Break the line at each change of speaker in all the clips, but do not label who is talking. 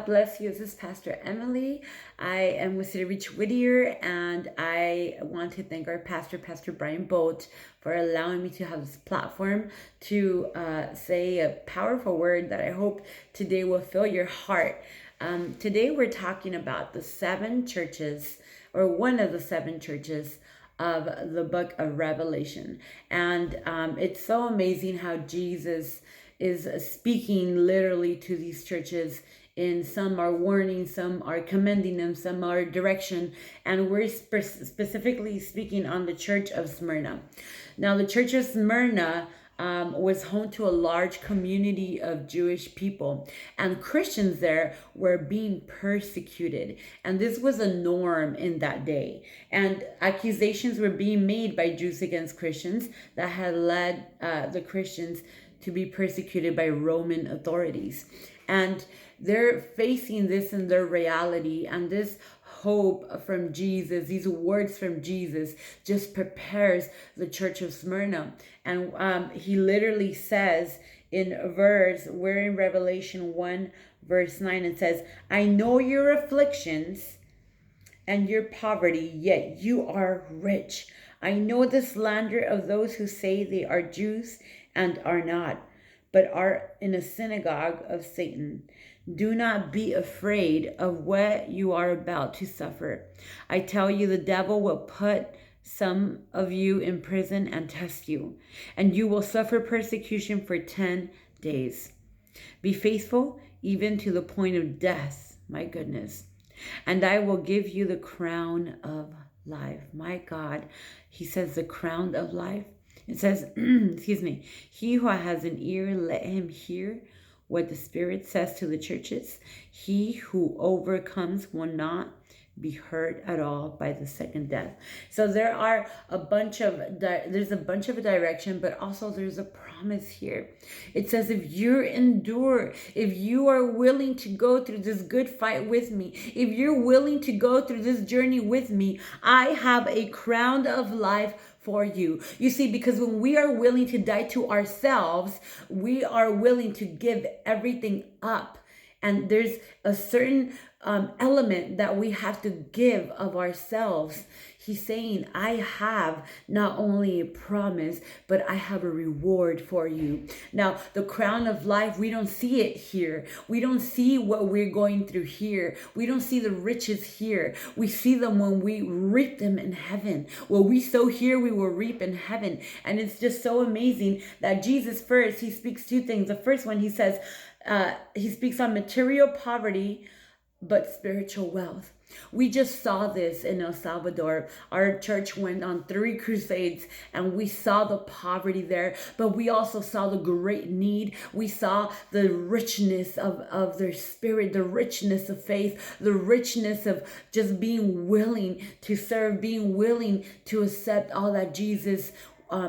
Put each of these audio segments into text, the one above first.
God bless you. This is Pastor Emily. I am with City Reach Whittier, and I want to thank our pastor, Pastor Brian Bolt, for allowing me to have this platform to say a powerful word that I hope today will fill your heart. Today we're talking about the seven churches, or one of the seven churches of the book of Revelation. And it's so amazing how Jesus is speaking literally to these churches. And some are warning, some are commending them, some are direction. And we're specifically speaking on the church of Smyrna. Now, the church of Smyrna was home to a large community of Jewish people, and Christians there were being persecuted, and this was a norm in that day. And accusations were being made by Jews against Christians that had led the Christians to be persecuted by Roman authorities. And they're facing this in their reality, and this hope from Jesus, these words from Jesus, just prepares the church of Smyrna. And he literally says we're in Revelation 1 verse 9, and says, I know your afflictions and your poverty, yet you are rich. I know the slander of those who say they are Jews and are not, but are in a synagogue of Satan. Do not be afraid of what you are about to suffer. I tell you, the devil will put some of you in prison and test you, and you will suffer persecution for 10 days. Be faithful even to the point of death. My goodness. And I will give you the crown of life. My God, he says the crown of life. It says, excuse me, he who has an ear, let him hear what the Spirit says to the churches. He who overcomes will not be hurt at all by the second death. So there's a bunch of direction, but also there's a promise here. It says, if you endure, if you are willing to go through this good fight with me, if you're willing to go through this journey with me, I have a crown of life for you. You see, because when we are willing to die to ourselves, we are willing to give everything up. And there's a certain element that we have to give of ourselves. He's saying, I have not only a promise, but I have a reward for you. Now, the crown of life, we don't see it here. We don't see what we're going through here. We don't see the riches here. We see them when we reap them in heaven. What we sow here, we will reap in heaven. And it's just so amazing that Jesus first, he speaks two things. The first one, he says, he speaks on material poverty, but spiritual wealth. We just saw this in El Salvador. Our church went on 3 crusades, and we saw the poverty there, but we also saw the great need. We saw the richness of their spirit, the richness of faith, the richness of just being willing to serve, being willing to accept all that Jesus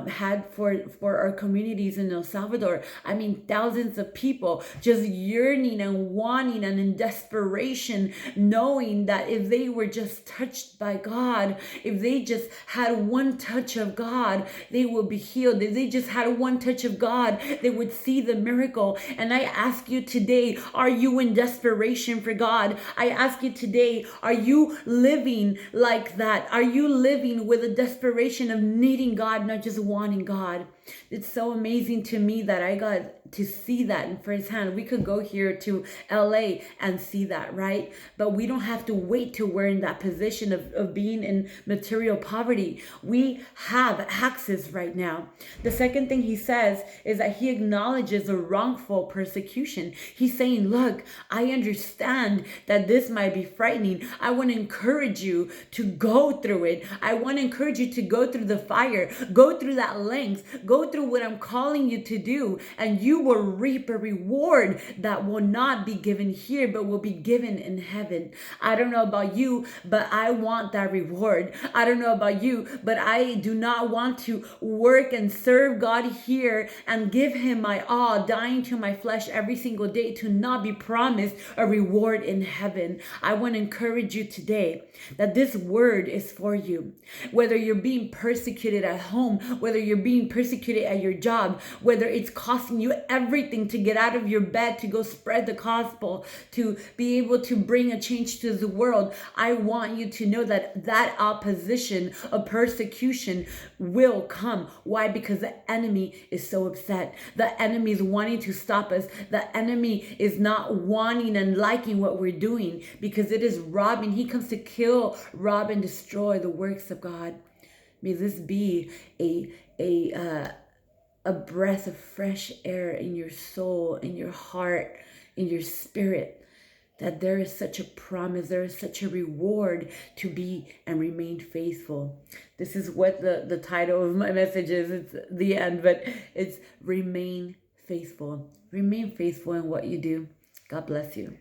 had for our communities in El Salvador. I mean, thousands of people just yearning and wanting and in desperation, knowing that if they were just touched by God, if they just had one touch of God, they would be healed. If they just had one touch of God, they would see the miracle. And I ask you today, are you in desperation for God? I ask you today, are you living like that? Are you living with a desperation of needing God, not just wanting God? It's so amazing to me that I got to see that in firsthand. We could go here to LA and see that, right? But we don't have to wait till we're in that position of being in material poverty. We have access right now. The second thing he says is that he acknowledges the wrongful persecution. He's saying, look, I understand that this might be frightening. I want to encourage you to go through it. I want to encourage you to go through the fire, go through that length, go through what I'm calling you to do, and you will reap a reward that will not be given here, but will be given in heaven. I don't know about you, but I want that reward. I don't know about you, but I do not want to work and serve God here and give him my all, dying to my flesh every single day to not be promised a reward in heaven. I want to encourage you today that this word is for you. Whether you're being persecuted at home, whether you're being persecuted at your job, whether it's costing you everything to get out of your bed, to go spread the gospel, to be able to bring a change to the world. I want you to know that that opposition of persecution will come. Why? Because the enemy is so upset. The enemy is wanting to stop us. The enemy is not wanting and liking what we're doing, because it is robbing. He comes to kill, rob, and destroy the works of God. May this be a breath of fresh air in your soul, in your heart, in your spirit, that there is such a promise, there is such a reward to be and remain faithful. This is what the title of my message is. It's the end, but it's remain faithful. Remain faithful in what you do. God bless you.